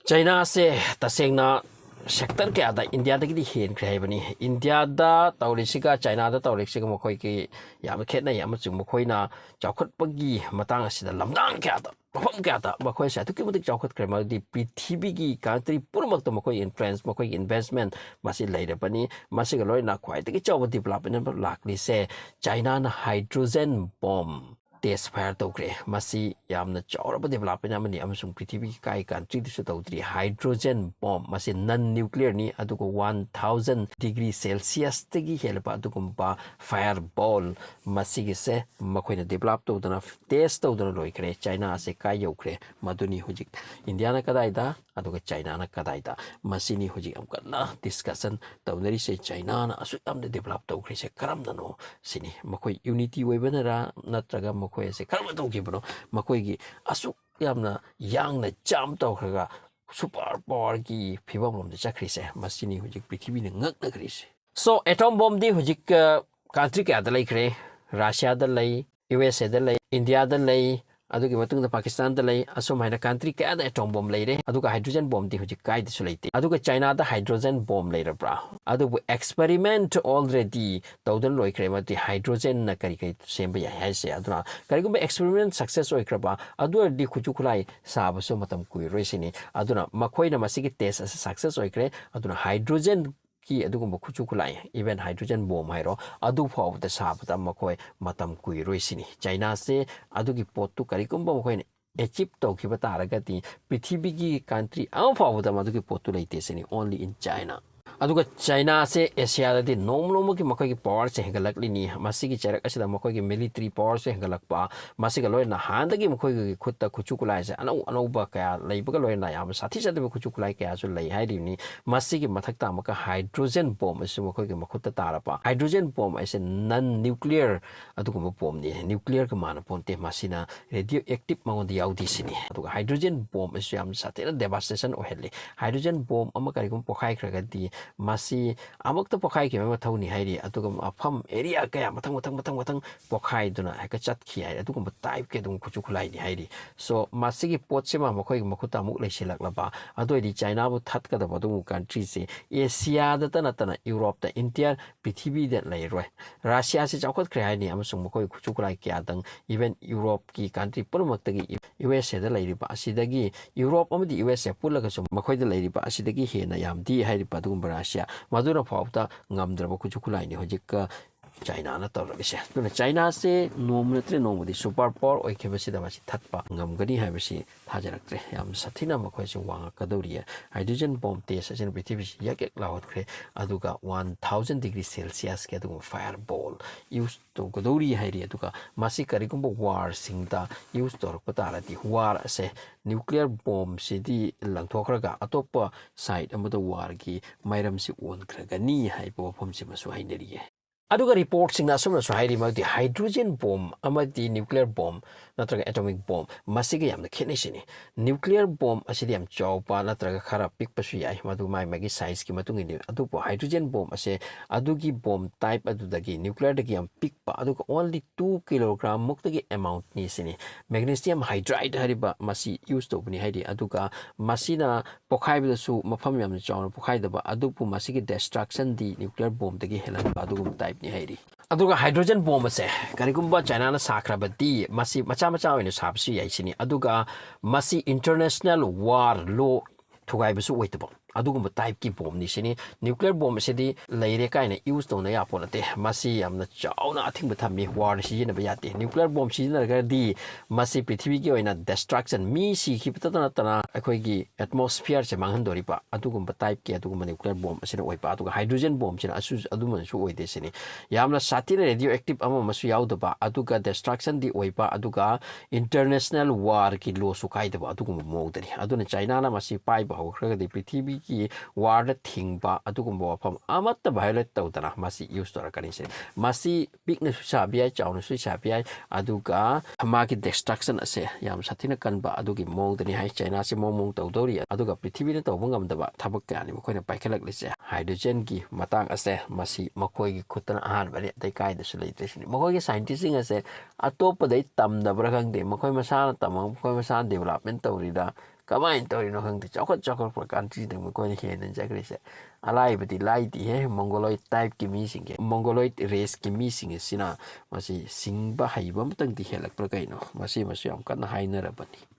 China se tasengna sector kya da India da gidi hen kre bani India da tawlisiga China da tawlisiga mokhoi ki yam khetna yam chung mokhoi na chawkhat pagi matang asida lamdang kya da mafam kya da mokhoi sa tuki mudik chawkhat kre ma di Prithibi gi country purmak to mokhoi influence mokhoi investment masi leire bani masi ga loi na khwai de chaw development lakli se China na hydrogen bomb test fire tokre masi yamna chawraba development amani amasung Prithibi kai country disu tawdri hydrogen bomb masi non nuclear ni adugo 1000 degree celsius tegi helpa adugumba fireball masi gise makoina develop tawdana test tawdana loikre China ase kai yokre maduni hujik India na kadaida aduga China na kadaida masi ni hujik amkana discussion tawdari se China na asu amne develop tawkre se karamna no sini makoi unity webanara natraga makoi se karam tawkibno makoi gi asu yamna yangna jam tawkhaga super power ki phibam lom de chakri se masini hujik Prithibi ne ngaknakhre se so atom bomb di hujik country ka da laikre Russia da lai USA da lai India da lai adugi matung da Pakistan da lai asum haina country ka da atom bomb laire aduga hydrogen bomb di hujik kai disu laite aduga China da hydrogen bomb laire bra adubu experiment already tawdan loikre ma di hydrogen na kari kai semba ya haise aduna kari gumba experiment success oikraba adu di khujukulai sabasu matam kui roisini aduna makhoina masigi test success oikre aduna hydrogen ki adugumba khujukulai even hydrogen bomb hairo adu faw da sabata makhoi matam kui roisini China se adugi potu kari gumba makhoina achieve tawkiba taragati Prithibi gi country am faw da madugi potu leite sini only in China aduga China se Asia da nomlomo ki makai ki power se hengalakli ni masi ki charak asida makai ki military power se hengalakpa masi ga loina handa gi makai ki khutta khuchukulai se anau ba kaya leiba loina na yam sathi sade khuchukulai kaya su lei hai ni masi ki mathakta maka hydrogen bomb se makai ki makhutta tarapa hydrogen bomb ase non nuclear aduga bomb ni nuclear ka mana ponte masina radioactive mangon di yaudi sini aduga hydrogen bomb se yam satena devastation ohelle hydrogen bomb amakari kum pokhai khraga di masi amakta pokhai ki ma thawni hairi atuga afam area kaya matang pokhai duna haka chat khi hai atuga type ke dung khuchu khulai ni hairi so masi ki pot se ma makhoi makhuta muk leisilak laba adoi di China bu that ka da badung country se Asia da tana Europe da India Prithibi da lai roi Russia se chawkhat khre hai ni amasung makhoi khuchu khulai kya dang even Europe ki country purmak tagi USA da lai riba asidagi Europe amadi USA pulaga so makhoi da lai riba asidagi hena yamdi hairi padung Russia madura fawta ngamdraba khujukulai ni hojik China na tawrabise tuna China se nomnatre nomudi super power oikebasi da basi thatpa ngamgani habasi thajaraktre yam sathina makhoi se wanga kadoriya hydrogen bomb test asin Prithibi yakek lawat khre aduga 1000 degree celsius ke aduga fireball use to kadori hairi aduga masi karigumba war singda use to rakpatara di war ase nuclear bomb se di langthokraga atopa side amada war gi mairam si on kragani haibo phom se masu haineriye aduga report singna sumna so hairi ma di hydrogen bomb amadi nuclear bomb natraga atomic bomb masiga yamna khenai sini nuclear bomb asidi yam chawpa natraga khara pikpa su yai madu mai magi size ki matung ni adupo hydrogen bomb ase adugi bomb type adudagi nuclear dagi yam pikpa aduga only 2 kilogram muktagi amount ni sini magnesium hydride hariba masi use to buni hairi aduga masina pokhai bi su mafam yam chawna pokhai daba adupu masigi destruction di nuclear bomb dagi helan adugum type ni hairi aduga hydrogen bomb ase karigumba China na sakrabati masi macha oina sabsi yaisini aduga masi international war law thugai bisu waitabo adugumba type ki bomb ni sini nuclear bomb sedi leire kaina use to na ya ponate masi amna chauna athing bathami war si na bayate nuclear bomb si na ga di masi Prithibi ki oina destruction mi si khipta tana akhoi gi atmosphere se manghandori pa adugumba type ki adugumba nuclear bomb sina oi pa aduga hydrogen bomb sina asu aduman su oide sini yamna satina radioactive ama masu yaudaba aduga destruction di oi pa aduga international war ki lo su kai daba adugumba modari aduna China na masi pai ba hokhraga di Prithibi ki war thingba adugumba wafam amatta violate tawdana masi use tora kanin masi big na sabiai chawna su sabiai aduga magi destruction ase yam sathina kanba adugi mongdani hai China se momong tawdori aduga Prithibi na tawbangam daba thabak kani makoina paikhalak lise hydrogen ki matang ase masi makoi gi khutana ahan bari dai kai da su leite sini makoi gi scientist ase atop dai tam da bragang de makoi masana tamang makoi masana development tawrida ꯀꯃꯥꯏꯅ ꯇꯧꯔꯤꯅꯣ ꯈꯪꯗꯦ ꯆꯥꯎꯈꯠꯄ ꯀꯟꯇ꯭ꯔꯤꯗ ꯃꯈꯣꯏꯅ ꯍꯦꯟꯅ ꯆꯠꯈ꯭ꯔꯤꯁꯦ ꯑꯂꯥꯏꯕꯗꯤ ꯂꯥꯏꯗꯤꯍꯦ ꯃꯣꯡꯒꯣꯂꯣꯏꯗ ꯇꯥꯏꯞꯀꯤ ꯃꯤꯁꯤꯡꯒꯤ ꯃꯣꯡꯒꯣꯂꯣꯏꯗ ꯔꯦꯁꯀꯤ ꯃꯤꯁꯤꯡ ꯑꯁꯤꯅ ꯃꯁꯤ ꯁꯤꯡꯕ ꯍꯩꯕ ꯑꯃꯇꯪꯗꯤ ꯍꯦꯜꯂꯛꯄ꯭ꯔꯥ ꯀꯩꯅꯣ ꯃꯁꯤꯃꯁꯨ ꯌꯥꯝ ꯀꯟꯅ ꯍꯥꯏꯅꯔꯕꯅꯤ